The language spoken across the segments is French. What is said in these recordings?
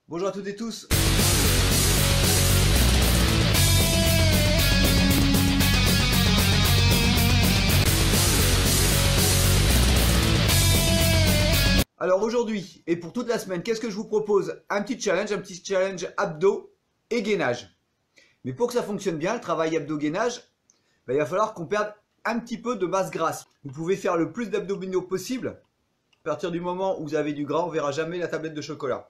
Bonjour à toutes et tous. Alors aujourd'hui, et pour toute la semaine, qu'est-ce que je vous propose? Un petit challenge abdos et gainage. Mais pour que ça fonctionne bien, le travail abdos-gainage, il va falloir qu'on perde un petit peu de masse grasse. Vous pouvez faire le plus d'abdominaux possible. À partir du moment où vous avez du gras, on ne verra jamais la tablette de chocolat.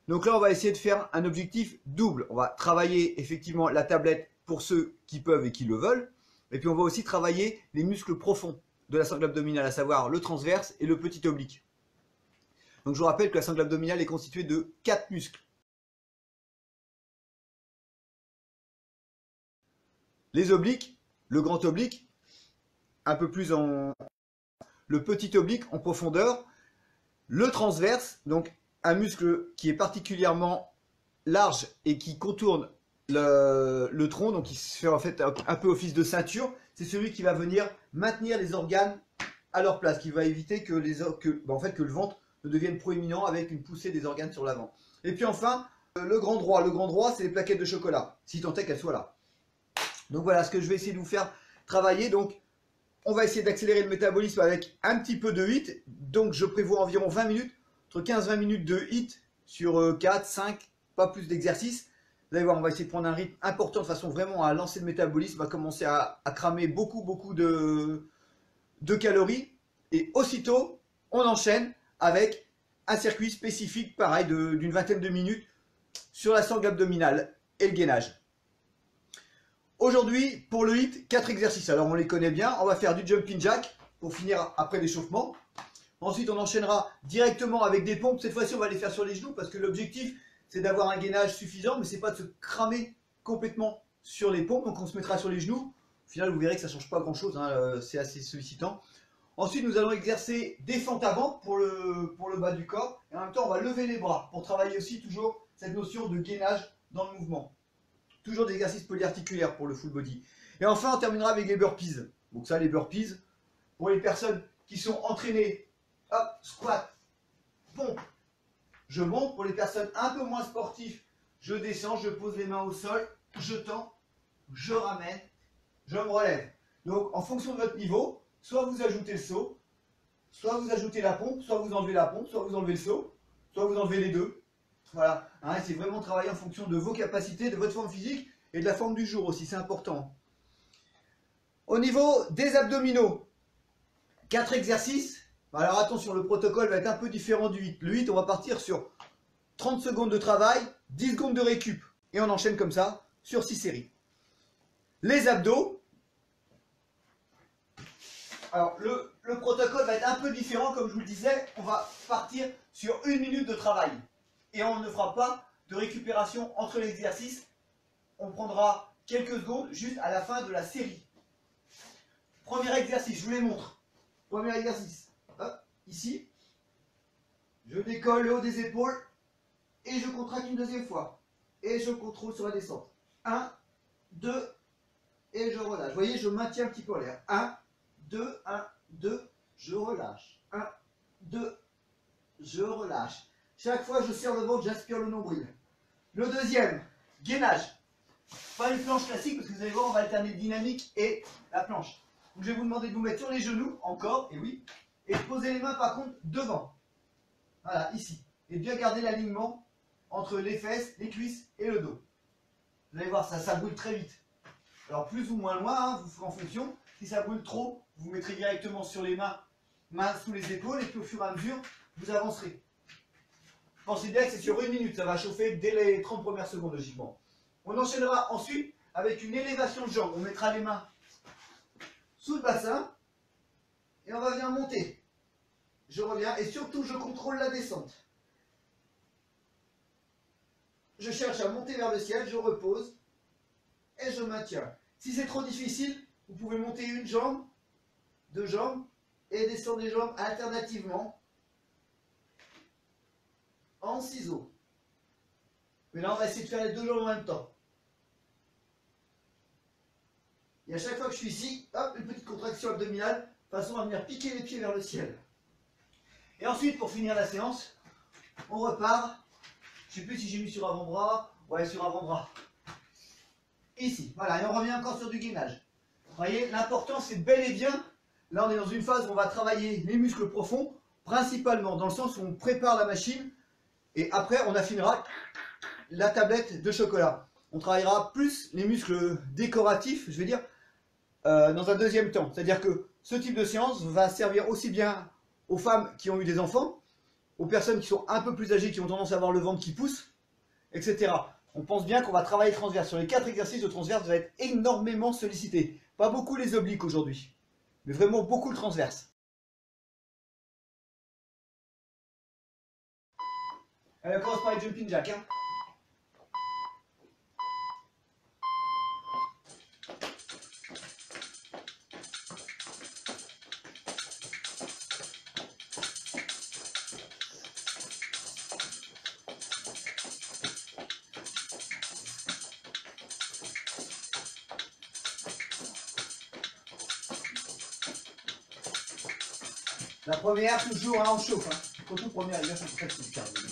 Donc là, on va essayer de faire un objectif double. On va travailler effectivement la tablette pour ceux qui peuvent et qui le veulent. Et puis on va aussi travailler les muscles profonds de la sangle abdominale, à savoir le transverse et le petit oblique. Donc je vous rappelle que la sangle abdominale est constituée de 4 muscles. Les obliques, le grand oblique, un peu plus en... le petit oblique en profondeur, le transverse, donc un muscle qui est particulièrement large et qui contourne le tronc, donc qui se fait en fait un peu office de ceinture. C'est celui qui va venir maintenir les organes à leur place, qui va éviter que le ventre ne devienne proéminent avec une poussée des organes sur l'avant. Et puis enfin, le grand droit. Le grand droit, c'est les plaquettes de chocolat, si tant est qu'elles soient là. Donc voilà ce que je vais essayer de vous faire travailler. Donc on va essayer d'accélérer le métabolisme avec un petit peu de HIIT. Donc je prévois environ 20 minutes, entre 15-20 minutes de HIIT sur 4, 5, pas plus d'exercices. Vous allez voir, on va essayer de prendre un rythme important de façon vraiment à lancer le métabolisme, à commencer à cramer beaucoup de calories. Et aussitôt, on enchaîne avec un circuit spécifique, pareil, d'une vingtaine de minutes sur la sangle abdominale et le gainage. Aujourd'hui, pour le HIIT, 4 exercices. Alors, on les connaît bien. On va faire du jumping jack pour finir après l'échauffement. Ensuite, on enchaînera directement avec des pompes. Cette fois-ci, on va les faire sur les genoux parce que l'objectif, c'est d'avoir un gainage suffisant, mais c'est pas de se cramer complètement sur les pompes. Donc, on se mettra sur les genoux. Au final, vous verrez que ça ne change pas grand-chose. Hein, c'est assez sollicitant. Ensuite, nous allons exercer des fentes avant pour le bas du corps. Et en même temps, on va lever les bras pour travailler aussi toujours cette notion de gainage dans le mouvement. Toujours des exercices polyarticulaires pour le full body. Et enfin, on terminera avec les burpees. Donc ça, les burpees, pour les personnes qui sont entraînées, hop, squat, pompe, je monte. Pour les personnes un peu moins sportives, je descends, je pose les mains au sol, je tends, je ramène, je me relève. Donc, en fonction de votre niveau, soit vous ajoutez le saut, soit vous ajoutez la pompe, soit vous enlevez la pompe, soit vous enlevez le saut, soit vous enlevez les deux. Voilà, hein, c'est vraiment travailler en fonction de vos capacités, de votre forme physique et de la forme du jour aussi, c'est important. Au niveau des abdominaux, 4 exercices. Alors attention, le protocole va être un peu différent du HIIT. Le HIIT, on va partir sur 30 secondes de travail, 10 secondes de récup. Et on enchaîne comme ça sur 6 séries. Les abdos. Alors le protocole va être un peu différent, comme je vous le disais. On va partir sur 1 minute de travail. Et on ne fera pas de récupération entre les exercices. On prendra quelques secondes juste à la fin de la série. Premier exercice, je vous les montre. Premier exercice, hop, ici. Je décolle le haut des épaules et je contracte une deuxième fois. Et je contrôle sur la descente. 1, 2, et je relâche. Vous voyez, je maintiens un petit peu en l'air. 1, 2, 1, 2, je relâche. 1, 2, je relâche. Chaque fois, je serre le ventre, j'aspire le nombril. Le deuxième, gainage. Pas une planche classique, parce que vous allez voir, on va alterner le dynamique et la planche. Donc, je vais vous demander de vous mettre sur les genoux, encore, et oui, et de poser les mains, par contre, devant. Voilà, ici. Et bien garder l'alignement entre les fesses, les cuisses et le dos. Vous allez voir, ça brûle très vite. Alors, plus ou moins loin, hein, vous ferez en fonction. Si ça brûle trop, vous mettrez directement sur les mains sous les épaules, et puis au fur et à mesure, vous avancerez. Pensez bien que c'est sur 1 minute, ça va chauffer dès les 30 premières secondes logiquement. On enchaînera ensuite avec une élévation de jambes. On mettra les mains sous le bassin et on va venir monter. Je reviens et surtout je contrôle la descente. Je cherche à monter vers le ciel, je repose et je maintiens. Si c'est trop difficile, vous pouvez monter une jambe, 2 jambes et descendre les jambes alternativement. En ciseaux. Mais là, on va essayer de faire les 2 jambes en même temps. Et à chaque fois que je suis ici, hop, une petite contraction abdominale, de façon à venir piquer les pieds vers le ciel. Et ensuite, pour finir la séance, on repart. Je sais plus si j'ai mis sur avant-bras. Ouais, sur avant-bras. Ici, voilà, et on revient encore sur du gainage. Vous voyez, l'important c'est bel et bien, là on est dans une phase où on va travailler les muscles profonds, principalement dans le sens où on prépare la machine, et après on affinera la tablette de chocolat. On travaillera plus les muscles décoratifs, je vais dire, dans un deuxième temps. C'est-à-dire que ce type de séance va servir aussi bien aux femmes qui ont eu des enfants, aux personnes qui sont un peu plus âgées, qui ont tendance à avoir le ventre qui pousse, etc. On pense bien qu'on va travailler transverse. Sur les 4 exercices de transverse, vous allez être énormément sollicité. Pas beaucoup les obliques aujourd'hui, mais vraiment beaucoup le transverse. Allez, on commence par les jumping jacks. Hein. La première, toujours, hein, on chauffe. Hein. Surtout première, les gars, c'est pour ça que c'est du cardio.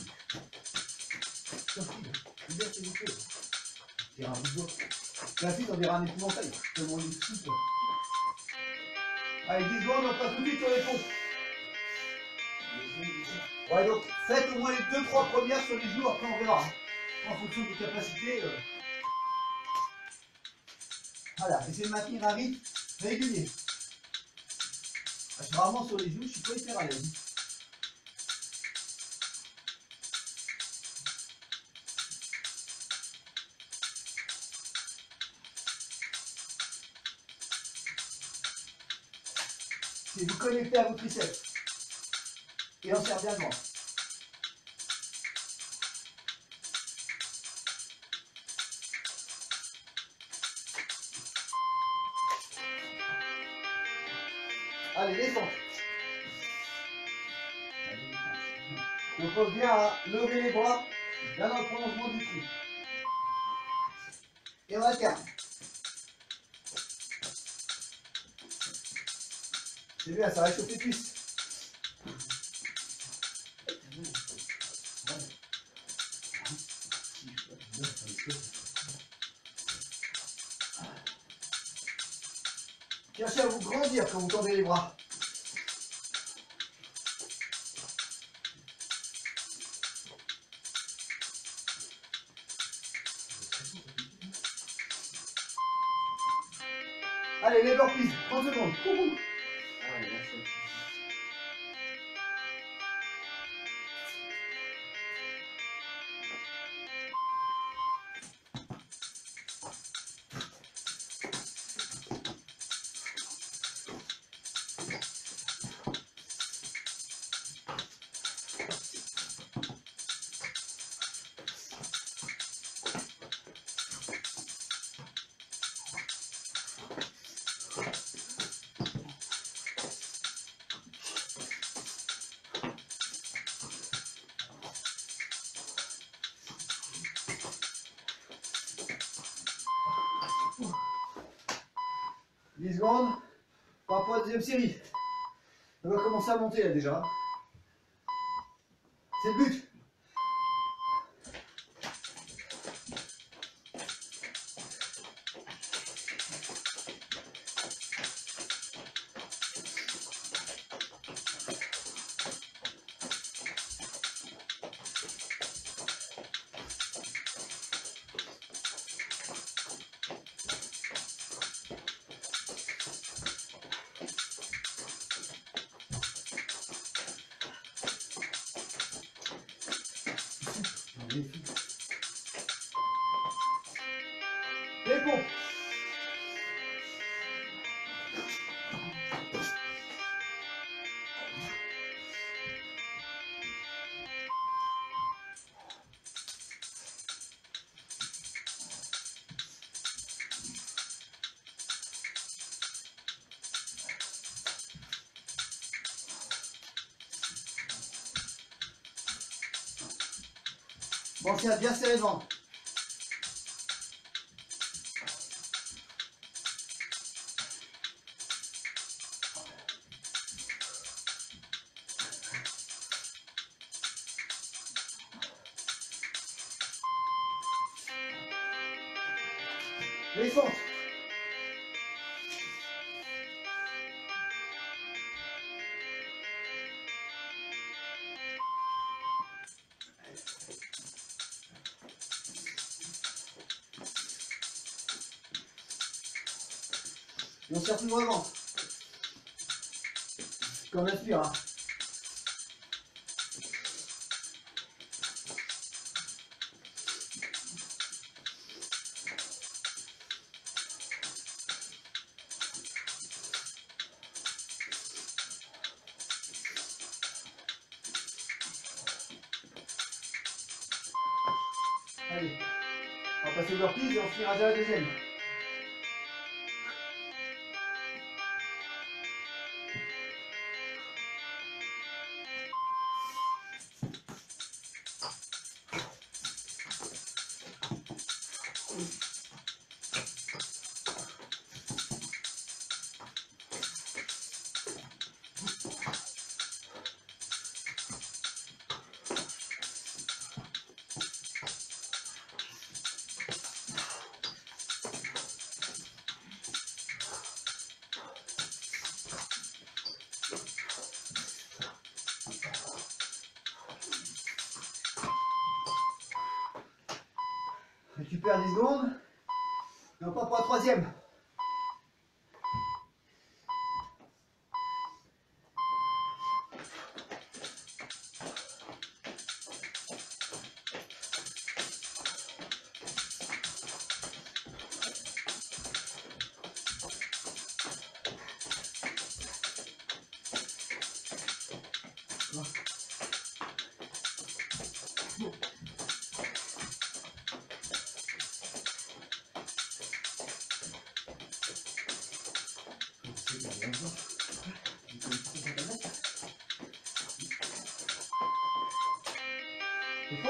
Liberté du feu. C'est un bout la fille, on dirait un épouvantail. Tellement il est souple. Allez, 10 secondes, on passe tout de suite sur les pompes. Ouais, donc faites au moins les 2-3 premières sur les genoux, après on verra. En fonction de vos capacités. Voilà, essayez de maintenir un rythme régulier. Je suis rarement sur les genoux, je suis pas hyper à l'aise. C'est vous connecter à vos triceps. Et on serre bien devant. Allez, descente. On pense bien à lever les bras, bien dans le prolongement du trou. Et on alterne. C'est bien, ça réchauffe les cuisses. Cherchez à vous grandir quand vous tendez les bras. Allez, les burpees, 30 secondes. Ouhou. Secondes. On va pour la deuxième série. On va commencer à monter là déjà. C'est le but. Les pompes. Pensez à bien serrer le ventre. Descente. Et on serre toujours devant. Comme on inspire. Hein. Allez, on va passer au burpees et on finira déjà la deuxième. Récupère 10 secondes. Et encore pour la troisième. C'est faux.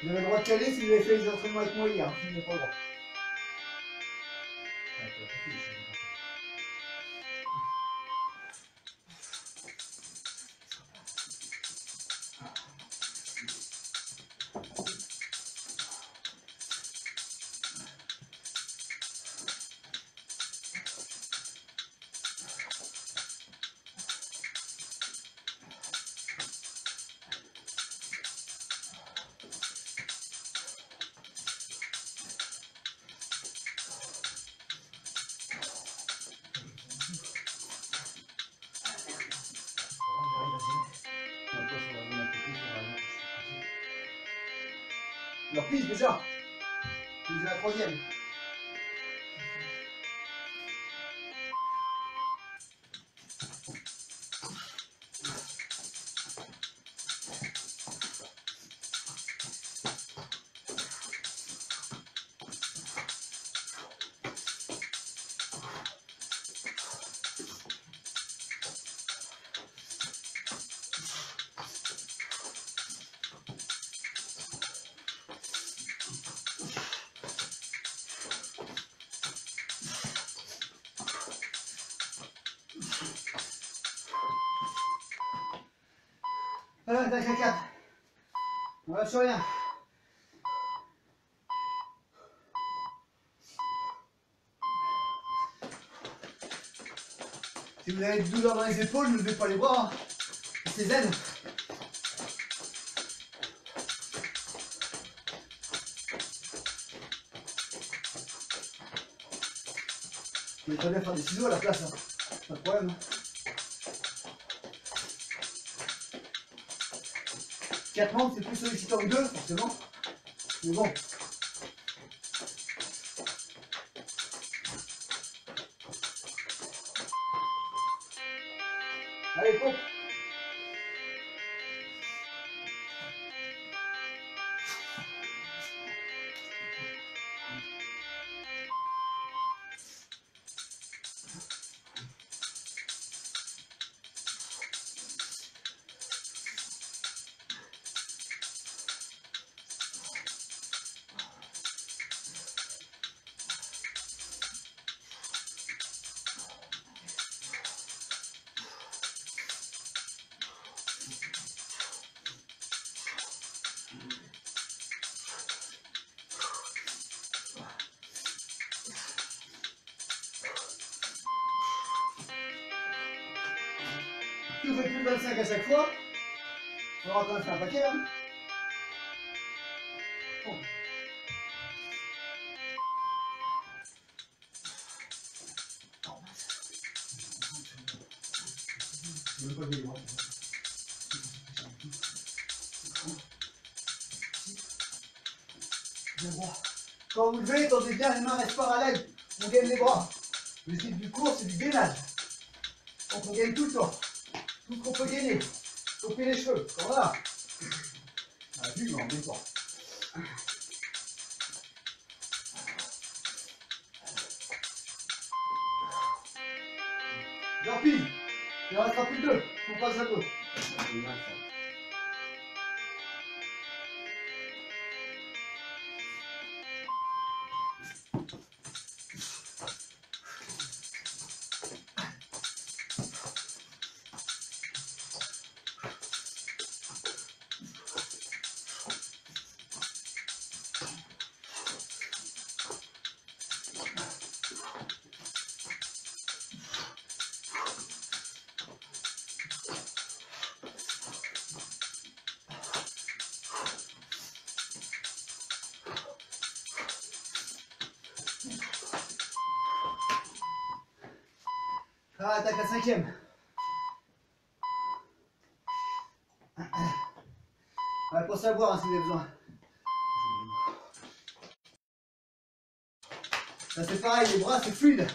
Vous avez le droit de caler si vous avez fait les entraînements avec moi hier. Vous n'avez pas le droit. Leur piste déjà. C'est la troisième. Voilà, tac, tac, tac. On lâche rien. Si vous avez des douleurs dans les épaules, ne levez pas les bras. Hein. C'est zen. Vous pouvez très bien faire des ciseaux à la place. Hein. Pas de problème. Hein. 4 membres, c'est plus sollicitant que 2, forcément. Mais bon. Allez, pompe. Si vous faites plus de 25 à chaque fois, on aura quand même fait un paquet, hein. Bon. Je veux pas des grands. Quand vous levez, tendez bien les mains, restent parallèles. On gaine les bras. Le type du cours, c'est du gainage. Donc on gagne tout le temps. Tout ce qu'on peut gainer. Couper les cheveux. Voilà. Ah, vu, mais en même temps. Jean-Pile, il en restera plus que deux. On passe à deux. Ah, attaque la cinquième. Ouais, pensez à boire hein, si vous avez besoin. Ça c'est pareil, les bras c'est fluide.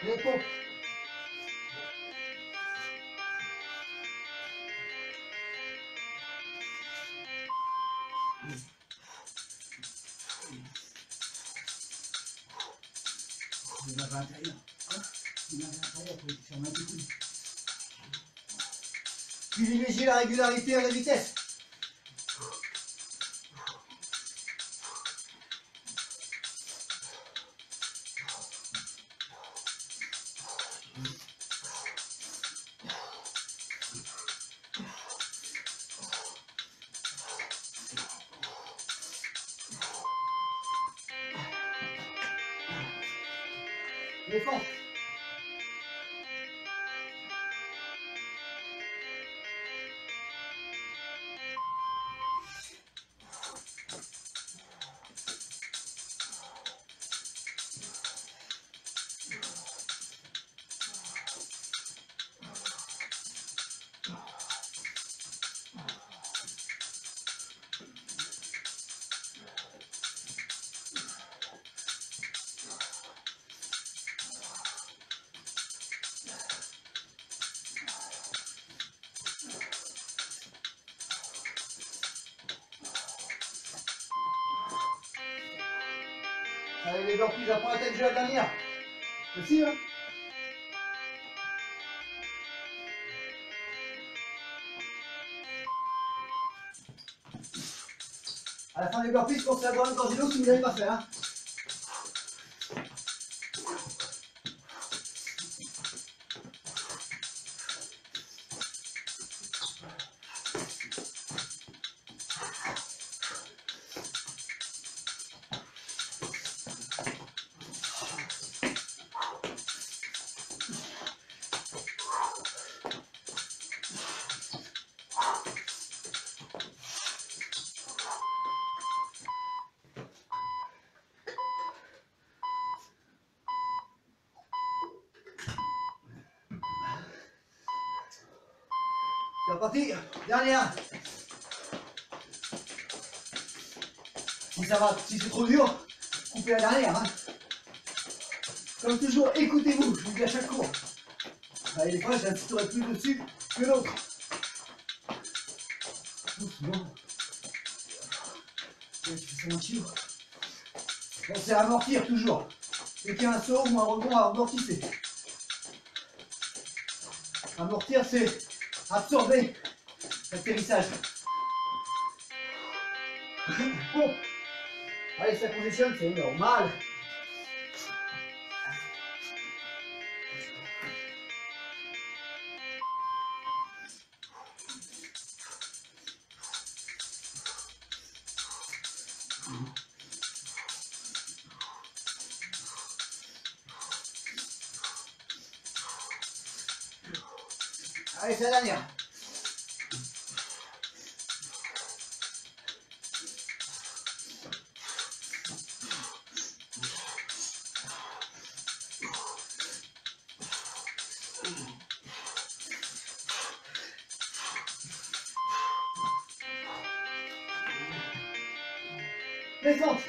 Les pompes. Il y en a à l'intérieur. Il y en a à l'intérieur pour faire un petit coup. Privilégiez la régularité à la vitesse. Défense. Allez les burpees, après la tête, j'ai la dernière. Aussi, hein. À la fin des burpees, pensez à boire une gorgée d'eau si vous ne l'avez pas fait, hein. C'est parti, dernière. Si ça va, si c'est trop dur, coupez la dernière. Hein. Comme toujours, écoutez-vous, je vous dis à chaque cours. Allez, des fois, j'insisterai plus dessus que l'autre. Doucement. Pensez à amortir toujours. Dès qu'il y a un saut ou un rebond, amortissez. Amortir, c'est absorber l'atterrissage. Bon. Allez, ça conditionne, c'est normal. Allez, c'est la dernière. Descente.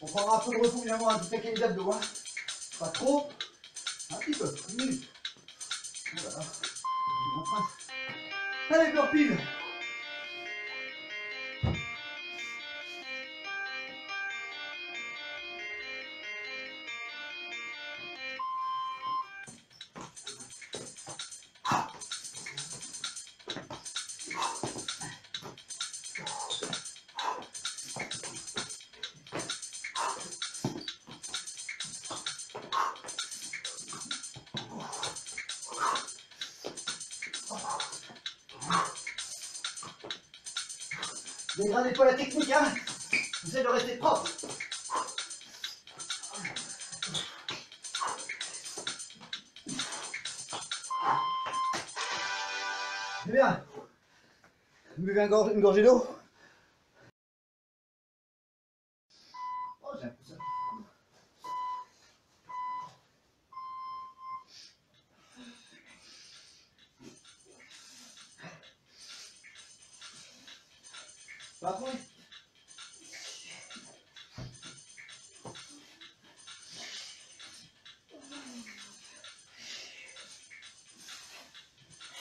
On prendra un peu de repos évidemment, un petit paquet les abdos. Hein. Pas trop, un petit peu, une minute. Voilà. Allez, peur pile. Dégradez pas la technique, hein. Essayez de rester propre. C'est bien. Vous buvez une gorgée d'eau. Oh, j'ai un peu ça. Pas trop vite.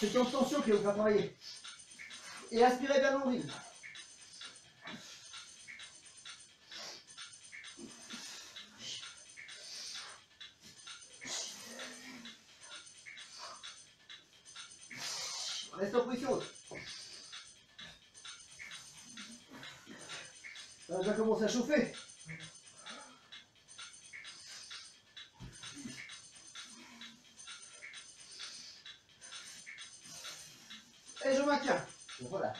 C'est en tension qui va vous faire travailler. Et aspirez bien le nombril. Reste en position haute. Ça va déjà commencer à chauffer. Et je maintiens. Voilà.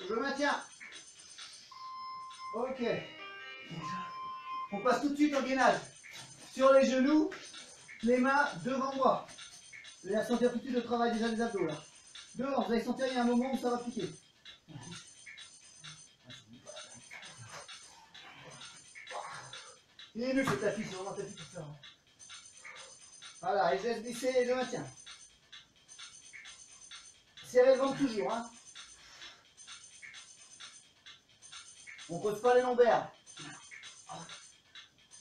Je maintiens. Ok. On passe tout de suite au gainage. Sur les genoux, les mains devant moi. Vous allez sentir tout de suite le travail déjà des abdos là. Devant, vous allez sentir il y a un moment où ça va piquer. Il est nul ce tapis, c'est vraiment un tapis pour ça. Voilà, et je laisse glisser et je maintiens. Serrez le ventre toujours, hein. On pose pas les lombaires. Ah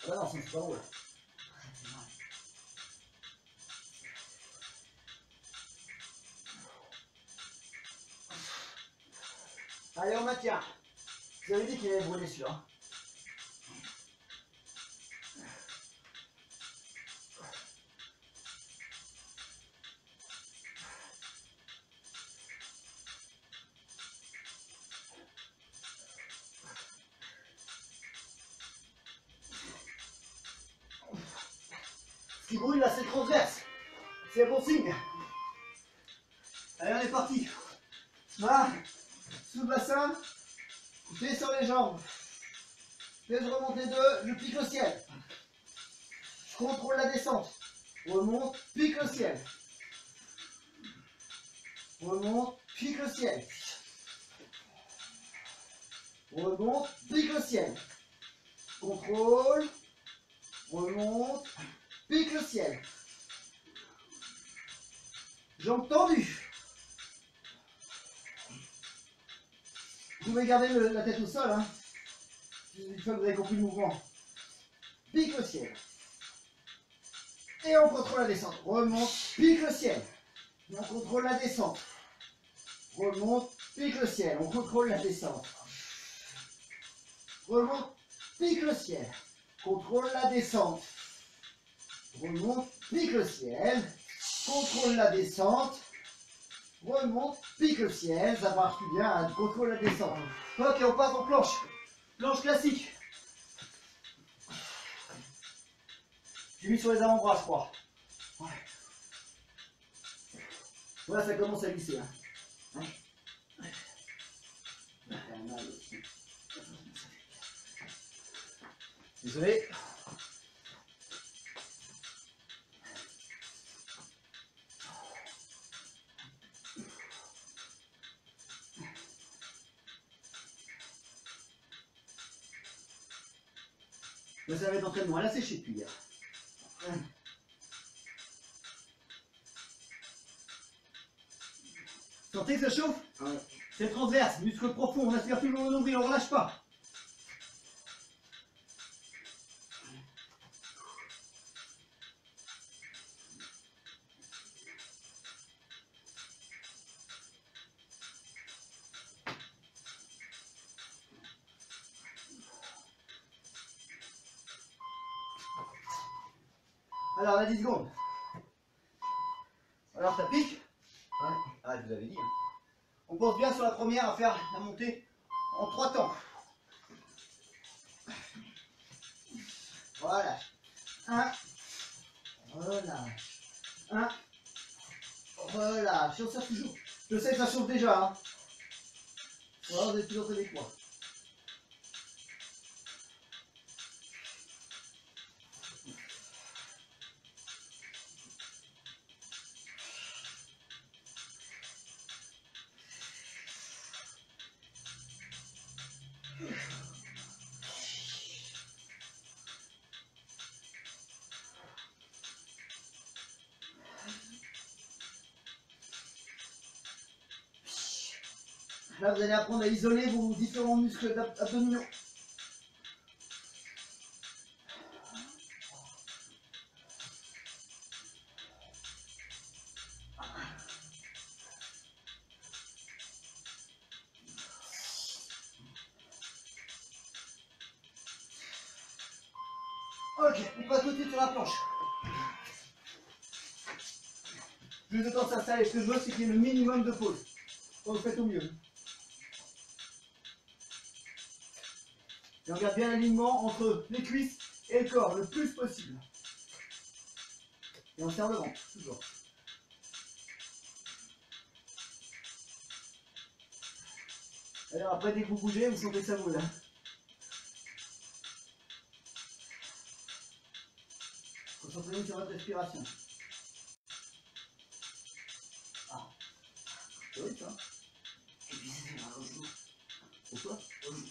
non, c'est pas drôle. Allez, on maintient. Vous avez dit qu'il allait brûler celui-là. Hein. qui brûle là, c'est transverse. C'est un bon signe. Allez, on est parti. Voilà. Sous le bassin. Pieds sur les jambes. Fais remonte les deux. Je pique le ciel. Je contrôle la descente. Remonte, pique le ciel. Remonte, pique le ciel. Remonte, pique le ciel. Contrôle. Remonte, pique le ciel. Jambes tendues. Vous pouvez garder la tête au sol, hein. Une fois que vous avez compris le mouvement. Pique le ciel. Et on contrôle la descente. Remonte, pique le ciel. Et on contrôle la descente. Remonte, pique le ciel. On contrôle la descente. Remonte, pique le ciel. Contrôle la descente. Remonte, pique le ciel. Contrôle la descente. Remonte, pique le ciel. Ça marche plus bien. Hein. Contrôle la descente. Ok, on passe en planche. Planche classique. J'ai mis sur les avant-bras, je crois. Ouais. Voilà, ça commence à glisser. Hein. Désolé. Mais ça va être d'entraînement. Elle a séché depuis hier. Sentez que ça chauffe? Ouais. C'est transverse, muscle profond, on aspire toujours le nombril, on ne relâche pas. Alors, on a 10 secondes. Alors, ça pique. Ouais. Ah, je vous avais dit. Hein. On pense bien sur la première à faire la montée en 3 temps. Voilà. 1. Relâche. 1. Relâche. On sert toujours. Je sais que ça chauffe déjà. Hein. Voilà, vous êtes toujours avec moi. Là, vous allez apprendre à isoler vos différents muscles abdominaux. Ok, on passe tout de suite sur la planche. Plus de temps de s'installer, ce que je veux, c'est qu'il y ait le minimum de pause. Quand vous faites au mieux. Et on garde bien l'alignement entre les cuisses et le corps, le plus possible. Et on serre le ventre, toujours. Alors après, dès que vous bougez, vous sentez que ça brûle. Hein. Concentrez-vous sur votre respiration. Ah, c'est oui, ça. Et puis ça fait mal au genou. Pourquoi? Au genou.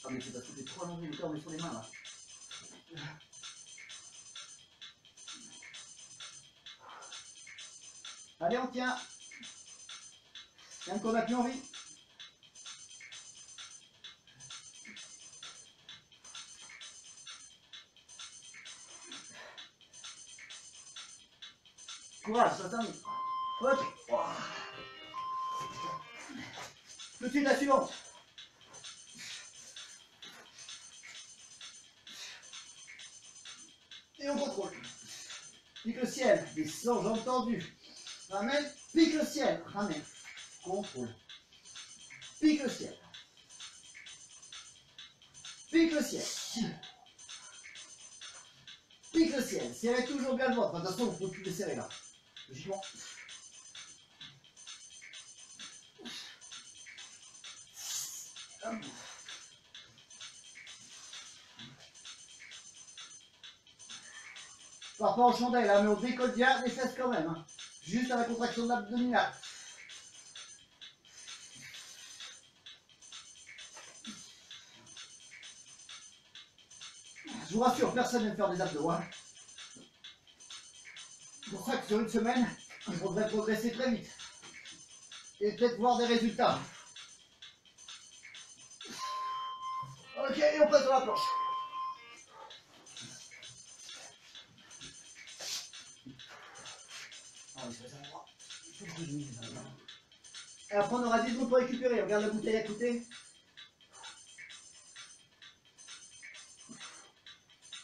Ah, mais c'est parce que t'es trop allongé le corps, mais sur les mains là. Allez, on tient. Même qu'on n'a plus envie. Courage, ça termine. Ok. Tout de suite, la suivante. Et on contrôle. Pique le ciel, descend, jambes tendues. Ramène, pique le ciel, ramène. Contrôle. Pique le ciel. Pique le ciel. pique le ciel, serrez toujours bien le ventre. De toute façon, on ne peut plus les serrer là. Logiquement. Part pas en chandelle, hein, mais on décolle bien les fesses quand même. Hein. Juste à la contraction de l'abdominal. Je vous rassure, personne n'aime faire des abdos. Hein. C'est pour ça que sur une semaine, il faudrait progresser très vite. Et peut-être voir des résultats. Ok, et on passe sur la planche. Et après, on aura 10 secondes pour récupérer. Regarde la bouteille à côté.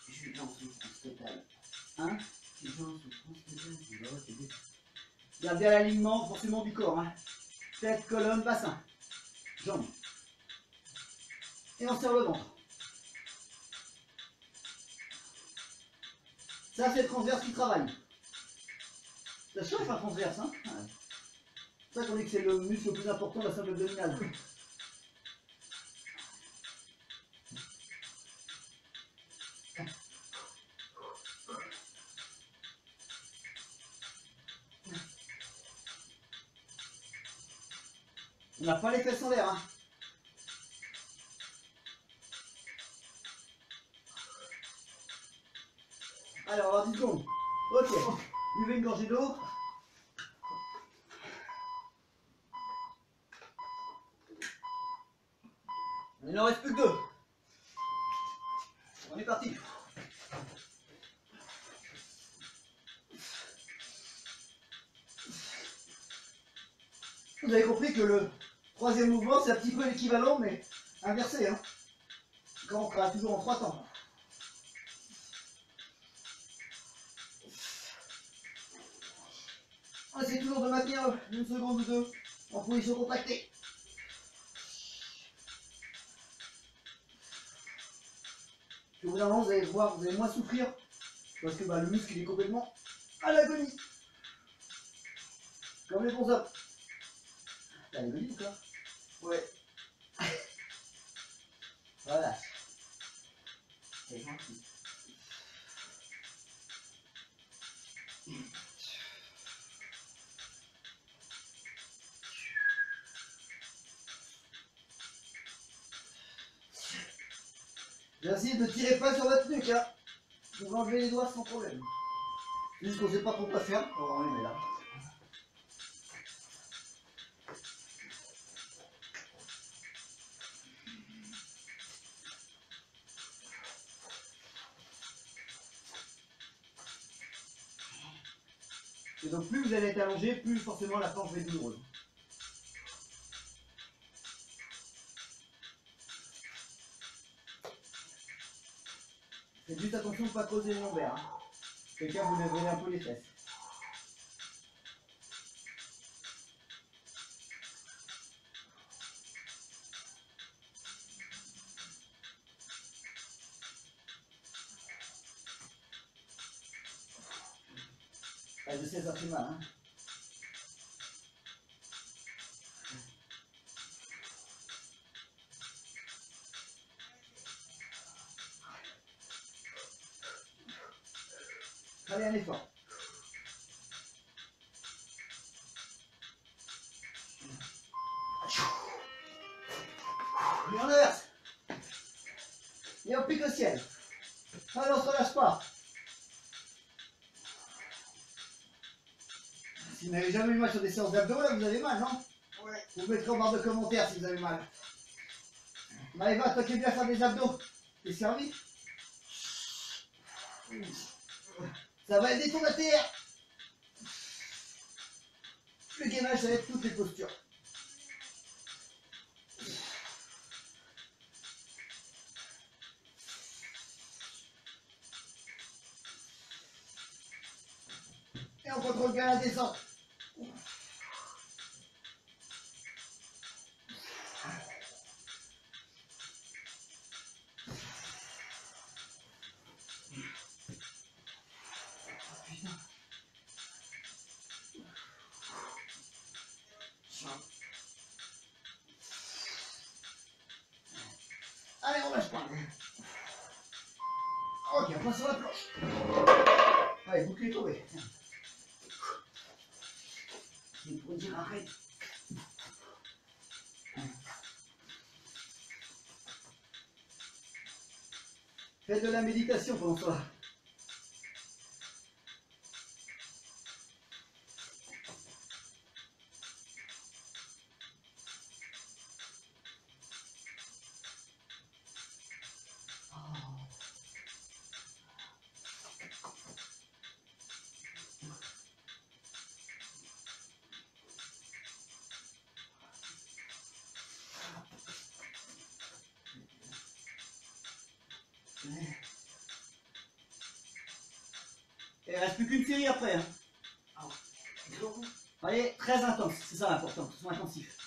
Je suis en souffrance totale. Hein? Je suis en souffrance totale. Garde bien l'alignement forcément du corps. Hein. Tête, colonne, bassin. Jambes. Et on serre le ventre. Ça, c'est le transverse qui travaille. Ça chauffe un transverse, hein? Ouais. C'est ça qu'on dit que c'est le muscle le plus important de la cercle abdominale. On n'a pas les fesses en l'air, hein? Alors, on va voir 10 secondes. Ok. Buvez une gorgée d'eau. Il n'en reste plus que 2. On est parti. Vous avez compris que le troisième mouvement, c'est un petit peu l'équivalent, mais inversé. Hein. Quand on travaille toujours en 3 temps. On essaie toujours de maintenir une seconde ou deux en position contractée. Puis au bout d'un moment, vous allez voir, vous allez moins souffrir parce que le muscle il est complètement à l'agonie. Comme les bons hommes. T'as l'agonie ou quoi? Ouais. Voilà. C'est gentil. J'essaie de tirer pas sur votre nuque, hein. Vous pouvez enlever les doigts sans problème. Juste qu'on sait pas trop quoi faire. On les met là. Et donc plus vous allez être allongé, plus forcément la planche va être douloureuse. Faites juste attention de ne pas creuser les lombaires. Hein. Quelqu'un vous lèverez un peu les fesses. Ah, je sais, ça fait mal. Hein. Allez, un effort. Et on inverse. Et on pique au ciel. Allez, on se relâche pas. Si vous n'avez jamais eu mal sur des séances d'abdos, là, vous avez mal, non? Ouais. Vous mettrez en barre de commentaires si vous avez mal. Maëva, toi qui aimes bien faire des abdos, t'es servi? Ça va aider ton ATR. Le gainage, ça va être toutes les postures. Et on contrôle bien la descente. Ok, on passe sur la planche. Allez, bouclier tombé. C'est pour dire arrête. Faites de la méditation pendant ça. Et il ne reste plus qu'une série après. Hein. Allez, très intense, c'est ça l'important, que ce soit intensif.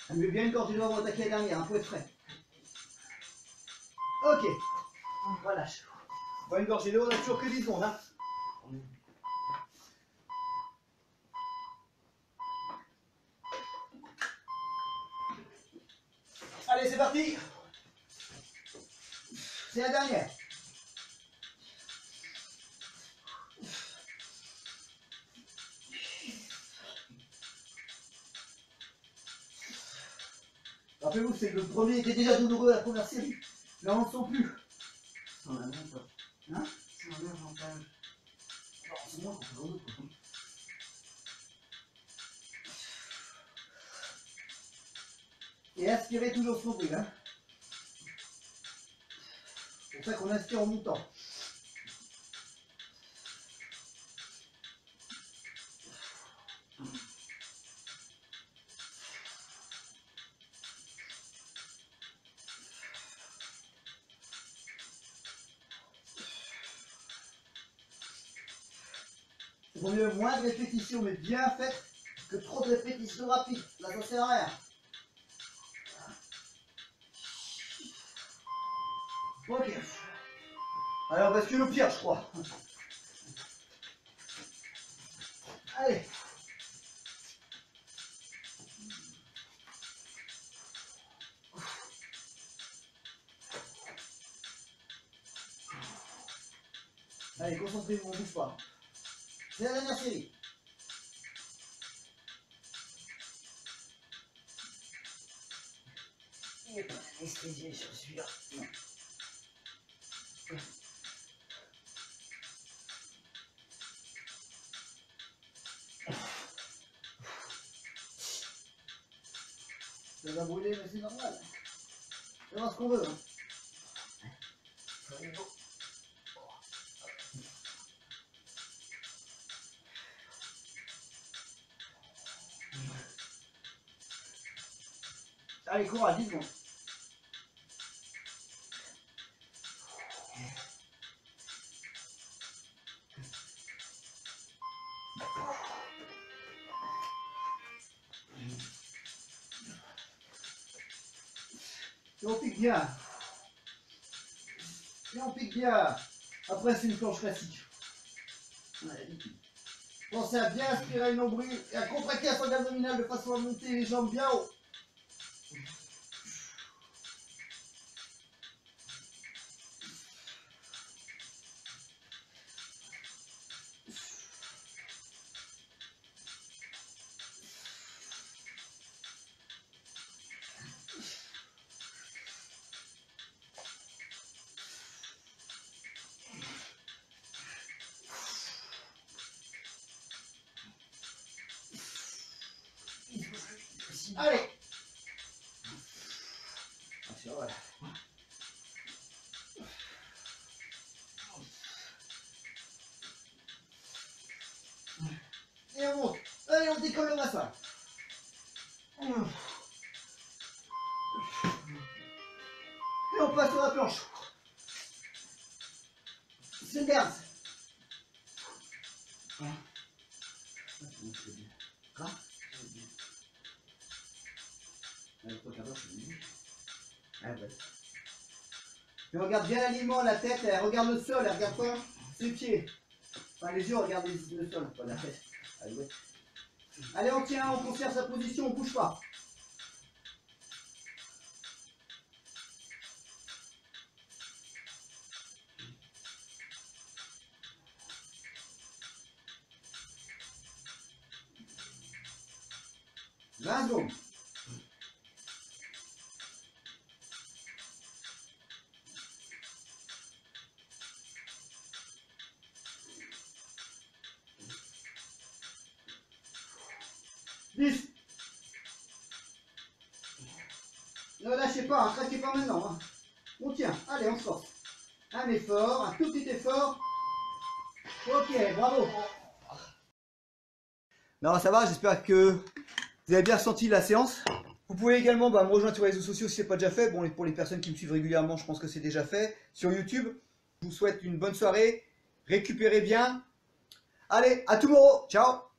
Allumez bien une gorgée d'eau avant d'attaquer la dernière, un peu de frais. Ok, on relâche. Bon, une gorgée d'eau, on a toujours que 10 secondes. Hein. Allez, c'est parti. C'est la dernière. Rappelez-vous, c'est que le premier était déjà douloureux la première série. Là, on ne sent plus. C'est un avantage. Hein? C'est un avantage. Non, c'est moins qu'on fait l'autre. Et aspirez toujours son bruit. Hein? C'est pour ça qu'on aspire en montant. Il vaut mieux moins de répétitions mais bien faites que trop de répétitions rapides. Là, ça sert à rien. Ok. Allez, on bascule au pire, je crois. Allez. Allez, concentrez-vous, on ne bouge pas. C'est la dernière série. Il n'est pas anesthésié sur celui-là. Non. Ça va brûler, mais c'est normal. On va voir ce qu'on veut. Hein. Allez, courage, 10 secondes. Et on pique bien. Et on pique bien. Après, c'est une planche classique. Pensez à bien aspirer le nombril et à contracter la sonde abdominale de façon à monter les jambes bien haut. Allez. Voilà. Et on monte. Allez, on décolle le bassin. Et on passe sur la planche. C'est garde. Et regarde bien l'alignement, la tête, elle regarde le sol, elle regarde pas ses pieds. Enfin, les yeux regardent le sol, pas la tête. Allez, ouais. Allez, on tient, on conserve sa position, on bouge pas. « 20 secondes. » Ne lâchez pas, hein, craquez pas maintenant. Hein. On tient, allez, on se force. Un effort, un tout petit effort. Ok, bravo. Non, ça va, j'espère que vous avez bien ressenti la séance. Vous pouvez également me rejoindre sur les réseaux sociaux si ce n'est pas déjà fait. Bon, pour les personnes qui me suivent régulièrement, je pense que c'est déjà fait. Sur YouTube, je vous souhaite une bonne soirée. Récupérez bien. Allez, à tomorrow. Ciao.